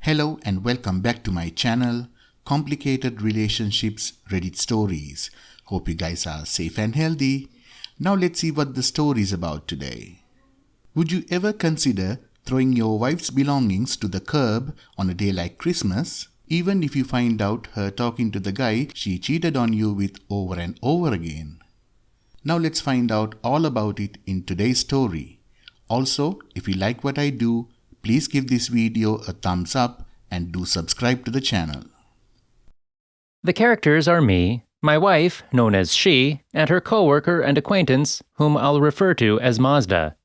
Hello and welcome back to my channel, Complicated Relationships Reddit Stories. Hope you guys are safe and healthy. Now let's see what the story is about today. Would you ever consider throwing your wife's belongings to the curb on a day like Christmas, even if you find out her talking to the guy she cheated on you with over and over again? Now let's find out all about it in today's story. Also, if you like what I do, please give this video a thumbs up and do subscribe to the channel. The characters are me, my wife, known as she, and her coworker and acquaintance, whom I'll refer to as Mazda.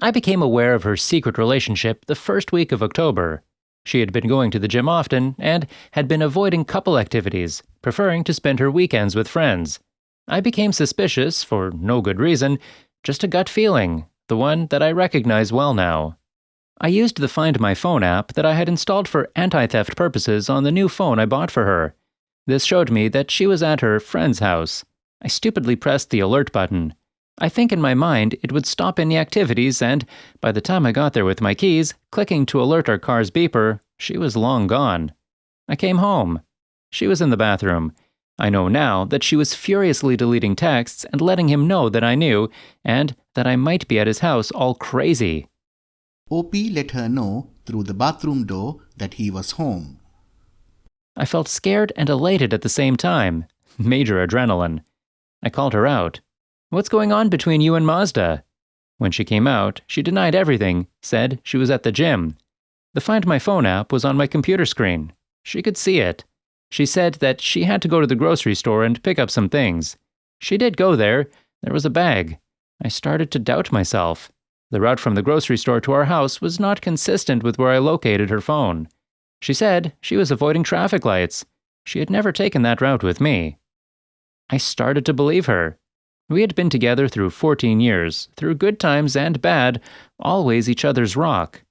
I became aware of her secret relationship the first week of October. She had been going to the gym often and had been avoiding couple activities, preferring to spend her weekends with friends. I became suspicious for no good reason, just a gut feeling, the one that I recognize well now. I used the Find My Phone app that I had installed for anti-theft purposes on the new phone I bought for her. This showed me that she was at her friend's house. I stupidly pressed the alert button. I think in my mind it would stop any activities, and by the time I got there with my keys, clicking to alert our car's beeper, she was long gone. I came home. She was in the bathroom. I know now that she was furiously deleting texts and letting him know that I knew, and that I might be at his house all crazy. OP let her know through the bathroom door that he was home. I felt scared and elated at the same time. Major adrenaline. I called her out. "What's going on between you and Mazda?" When she came out, she denied everything, said she was at the gym. The Find My Phone app was on my computer screen. She could see it. She said that she had to go to the grocery store and pick up some things. She did go there. There was a bag. I started to doubt myself. The route from the grocery store to our house was not consistent with where I located her phone. She said she was avoiding traffic lights. She had never taken that route with me. I started to believe her. We had been together through 14 years, through good times and bad, always each other's rock.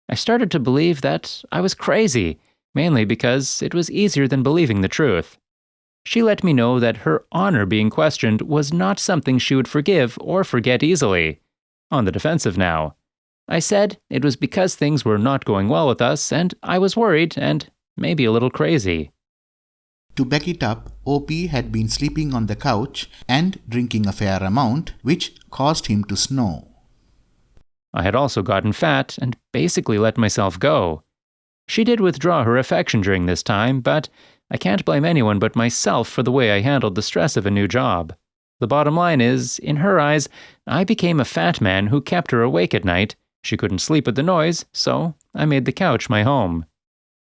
I started to believe that I was crazy, mainly because it was easier than believing the truth. She let me know that her honor being questioned was not something she would forgive or forget easily. On the defensive now. I said it was because things were not going well with us, and I was worried and maybe a little crazy. To back it up, OP had been sleeping on the couch and drinking a fair amount, which caused him to snore. I had also gotten fat and basically let myself go. She did withdraw her affection during this time, but I can't blame anyone but myself for the way I handled the stress of a new job. The bottom line is, in her eyes, I became a fat man who kept her awake at night. She couldn't sleep with the noise, so I made the couch my home.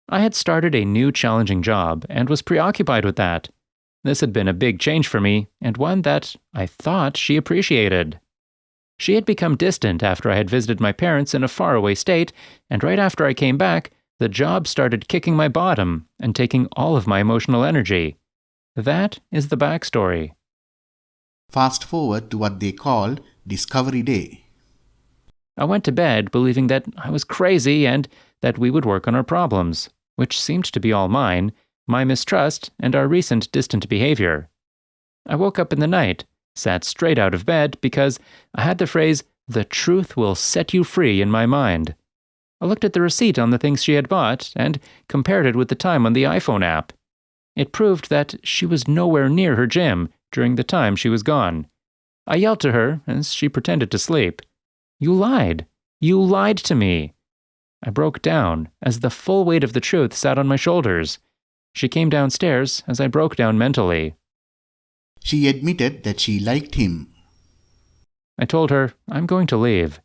I had started a new challenging job and was preoccupied with that. This had been a big change for me, and one that I thought she appreciated. She had become distant after I had visited my parents in a faraway state, and right after I came back, the job started kicking my bottom and taking all of my emotional energy. That is the backstory. Fast forward to what they called Discovery Day. I went to bed believing that I was crazy and that we would work on our problems, which seemed to be all mine, my mistrust, and our recent distant behavior. I woke up in the night, sat straight out of bed because I had the phrase, "the truth will set you free," in my mind. I looked at the receipt on the things she had bought and compared it with the time on the iPhone app. It proved that she was nowhere near her gym during the time she was gone. I yelled to her as she pretended to sleep. "You lied. You lied to me." I broke down as the full weight of the truth sat on my shoulders. She came downstairs as I broke down mentally. She admitted that she liked him. I told her I'm going to leave.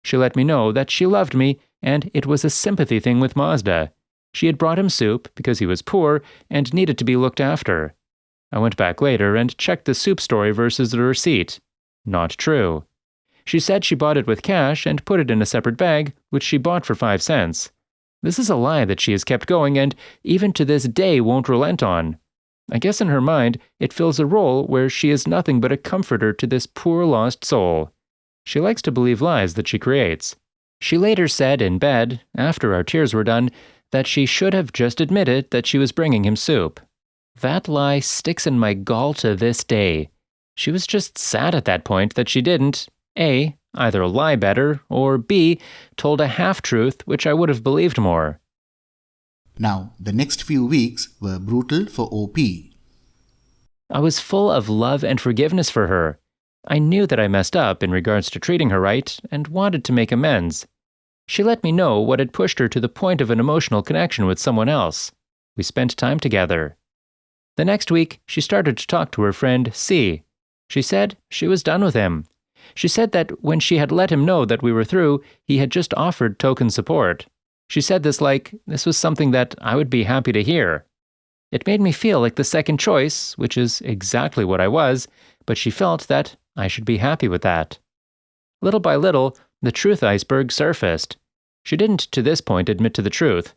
She let me know that she loved me and it was a sympathy thing with Mazda. She had brought him soup because he was poor and needed to be looked after. I went back later and checked the soup story versus the receipt. Not true. She said she bought it with cash and put it in a separate bag, which she bought for 5 cents. This is a lie that she has kept going and even to this day won't relent on. I guess in her mind, it fills a role where she is nothing but a comforter to this poor lost soul. She likes to believe lies that she creates. She later said in bed, after our tears were done, that she should have just admitted that she was bringing him soup. That lie sticks in my gall to this day. She was just sad at that point that she didn't, A, either lie better, or B, told a half-truth which I would have believed more. Now, the next few weeks were brutal for OP. I was full of love and forgiveness for her. I knew that I messed up in regards to treating her right and wanted to make amends. She let me know what had pushed her to the point of an emotional connection with someone else. We spent time together. The next week, she started to talk to her friend, C. She said she was done with him. She said that when she had let him know that we were through, he had just offered token support. She said this like this was something that I would be happy to hear. It made me feel like the second choice, which is exactly what I was, but she felt that I should be happy with that. Little by little, the truth iceberg surfaced. She didn't to this point admit to the truth.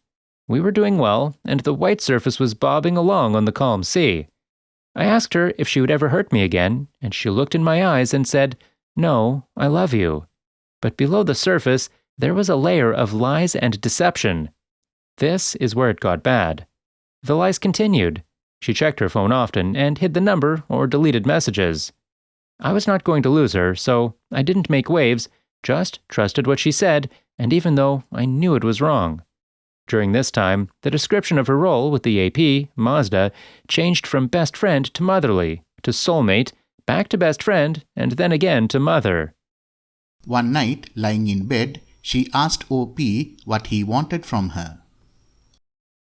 We were doing well, and the white surface was bobbing along on the calm sea. I asked her if she would ever hurt me again, and she looked in my eyes and said, "No, I love you." But below the surface, there was a layer of lies and deception. This is where it got bad. The lies continued. She checked her phone often and hid the number or deleted messages. I was not going to lose her, so I didn't make waves, just trusted what she said, and even though I knew it was wrong. During this time, the description of her role with the AP, Mazda, changed from best friend to motherly, to soulmate, back to best friend, and then again to mother. One night, lying in bed, she asked OP what he wanted from her.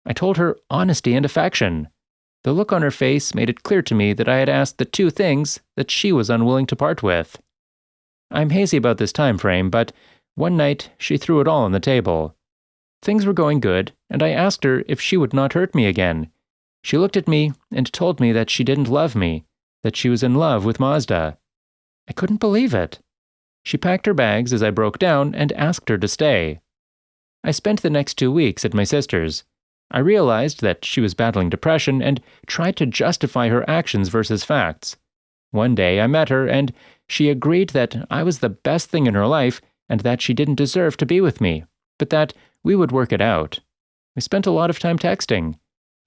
I told her honesty and affection. The look on her face made it clear to me that I had asked the two things that she was unwilling to part with. I'm hazy about this time frame, but one night she threw it all on the table. Things were going good, and I asked her if she would not hurt me again. She looked at me and told me that she didn't love me, that she was in love with Mazda. I couldn't believe it. She packed her bags as I broke down and asked her to stay. I spent the next 2 weeks at my sister's. I realized that she was battling depression and tried to justify her actions versus facts. One day I met her and she agreed that I was the best thing in her life and that she didn't deserve to be with me, but that we would work it out. We spent a lot of time texting.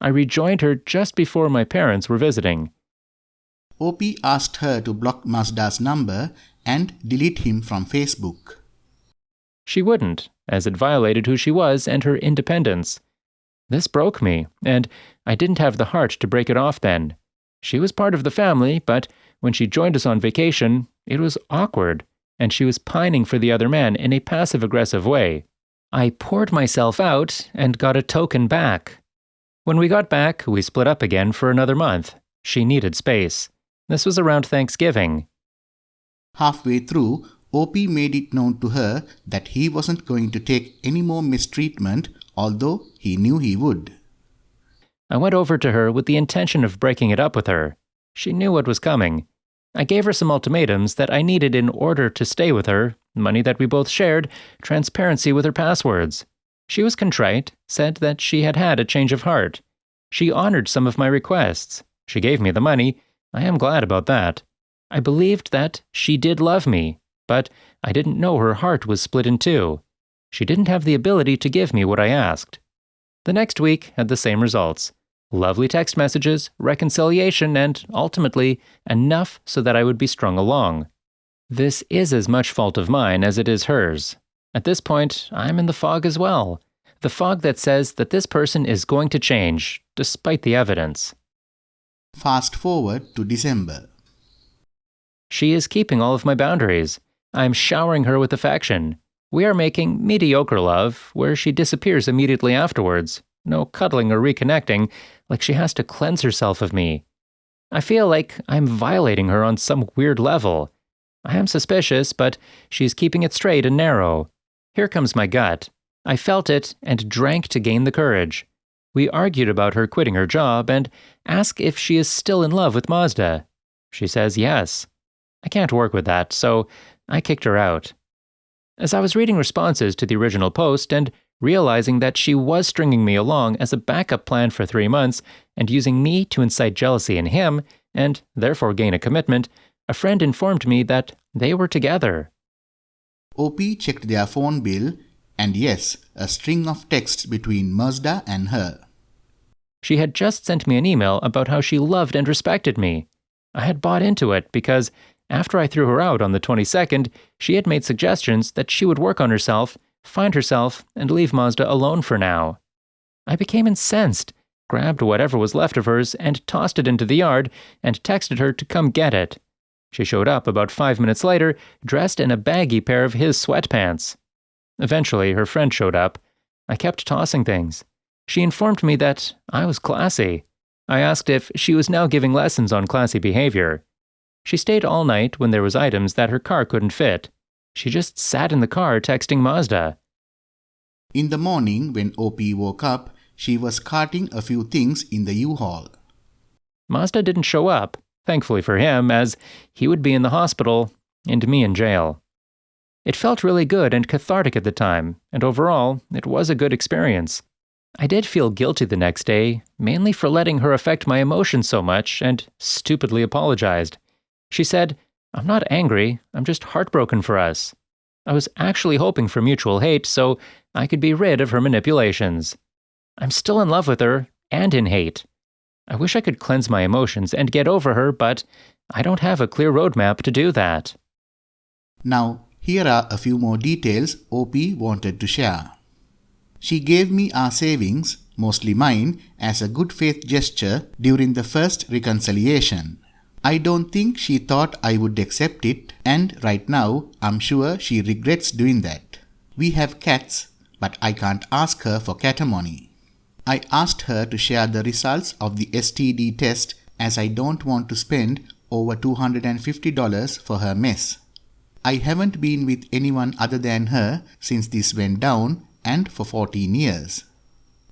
I rejoined her just before my parents were visiting. OP asked her to block Mazda's number and delete him from Facebook. She wouldn't, as it violated who she was and her independence. This broke me, and I didn't have the heart to break it off then. She was part of the family, but when she joined us on vacation, it was awkward, and she was pining for the other man in a passive-aggressive way. I poured myself out and got a token back. When we got back, we split up again for another month. She needed space. This was around Thanksgiving. Halfway through, OP made it known to her that he wasn't going to take any more mistreatment, although he knew he would. I went over to her with the intention of breaking it up with her. She knew what was coming. I gave her some ultimatums that I needed in order to stay with her, money that we both shared, transparency with her passwords. She was contrite, said that she had had a change of heart. She honored some of my requests. She gave me the money. I am glad about that. I believed that she did love me, but I didn't know her heart was split in two. She didn't have the ability to give me what I asked. The next week had the same results. Lovely text messages, reconciliation, and, ultimately, enough so that I would be strung along. This is as much fault of mine as it is hers. At this point, I'm in the fog as well. The fog that says that this person is going to change, despite the evidence. Fast forward to December. She is keeping all of my boundaries. I'm showering her with affection. We are making mediocre love, where she disappears immediately afterwards. No cuddling or reconnecting, like she has to cleanse herself of me. I feel like I'm violating her on some weird level. I am suspicious, but she's keeping it straight and narrow. Here comes my gut. I felt it and drank to gain the courage. We argued about her quitting her job and asked if she is still in love with Mazda. She says yes. I can't work with that, so I kicked her out. As I was reading responses to the original post and realizing that she was stringing me along as a backup plan for 3 months and using me to incite jealousy in him and therefore gain a commitment, a friend informed me that they were together. OP checked their phone bill and yes, a string of texts between Mazda and her. She had just sent me an email about how she loved and respected me. I had bought into it because after I threw her out on the 22nd, she had made suggestions that she would work on herself, find herself, and leave Mazda alone for now. I became incensed, grabbed whatever was left of hers and tossed it into the yard and texted her to come get it. She showed up about 5 minutes later, dressed in a baggy pair of his sweatpants. Eventually, her friend showed up. I kept tossing things. She informed me that I was classy. I asked if she was now giving lessons on classy behavior. She stayed all night when there was items that her car couldn't fit. She just sat in the car texting Mazda. In the morning, when OP woke up, she was carting a few things in the U-Haul. Mazda didn't show up, thankfully for him, as he would be in the hospital and me in jail. It felt really good and cathartic at the time, and overall, it was a good experience. I did feel guilty the next day, mainly for letting her affect my emotions so much, and stupidly apologized. She said, "I'm not angry, I'm just heartbroken for us." I was actually hoping for mutual hate so I could be rid of her manipulations. I'm still in love with her, and in hate. I wish I could cleanse my emotions and get over her, but I don't have a clear roadmap to do that. Now, here are a few more details OP wanted to share. She gave me our savings, mostly mine, as a good faith gesture during the first reconciliation. I don't think she thought I would accept it, and right now, I'm sure she regrets doing that. We have cats, but I can't ask her for catamony. I asked her to share the results of the STD test as I don't want to spend over $250 for her mess. I haven't been with anyone other than her since this went down and for 14 years.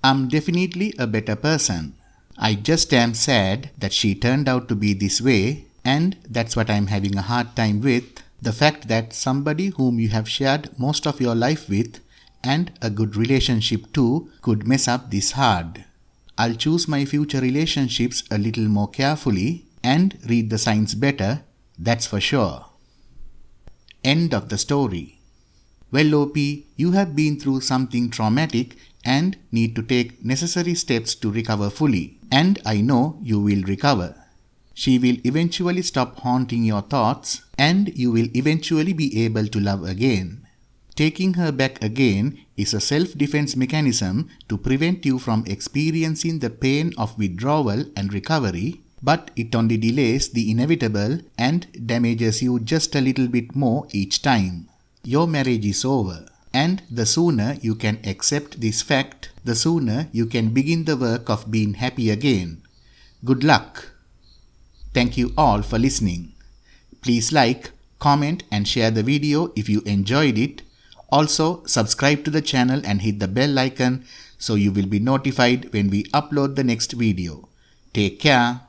I'm definitely a better person. I just am sad that she turned out to be this way, and that's what I'm having a hard time with, the fact that somebody whom you have shared most of your life with and a good relationship too could mess up this hard. I'll choose my future relationships a little more carefully and read the signs better, that's for sure. End of the story. Well, OP, you have been through something traumatic and need to take necessary steps to recover fully, and I know you will recover. She will eventually stop haunting your thoughts, and you will eventually be able to love again. Taking her back again is a self-defense mechanism to prevent you from experiencing the pain of withdrawal and recovery, but it only delays the inevitable and damages you just a little bit more each time. Your marriage is over, and the sooner you can accept this fact, the sooner you can begin the work of being happy again. Good luck. Thank you all for listening. Please like, comment and share the video if you enjoyed it. Also, subscribe to the channel and hit the bell icon so you will be notified when we upload the next video. Take care.